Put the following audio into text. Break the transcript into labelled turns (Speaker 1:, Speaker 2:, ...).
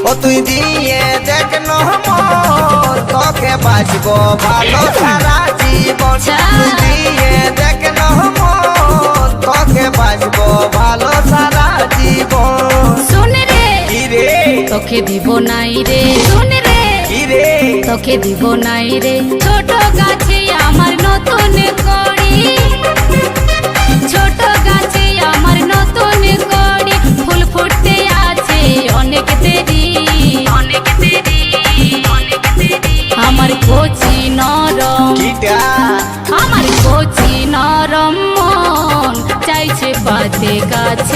Speaker 1: ও তুই দিয়ে দেখ নহমন তোকে বাঁচবো ভালো সারা জীবন। তুই দিয়ে দেখ নহমন তোকে বাঁচবো ভালো সারা জীবন।
Speaker 2: শুন রে
Speaker 1: কি রে
Speaker 2: তোকে দিব নাই রে, শুন রে
Speaker 1: কি রে
Speaker 2: তোকে দিব নাই রে। ছোট গাছে আমার নতুন কড়ি, ছোট গাছে আমার নতুন কড়ি, ফুল ফুটতে আছে অনেক দেরি, অনেক দেরি, অনেক দেরি। আমার কচি নরম,
Speaker 1: কিটা
Speaker 2: আমার কচি নরম মন চাইছে পাতে গাছ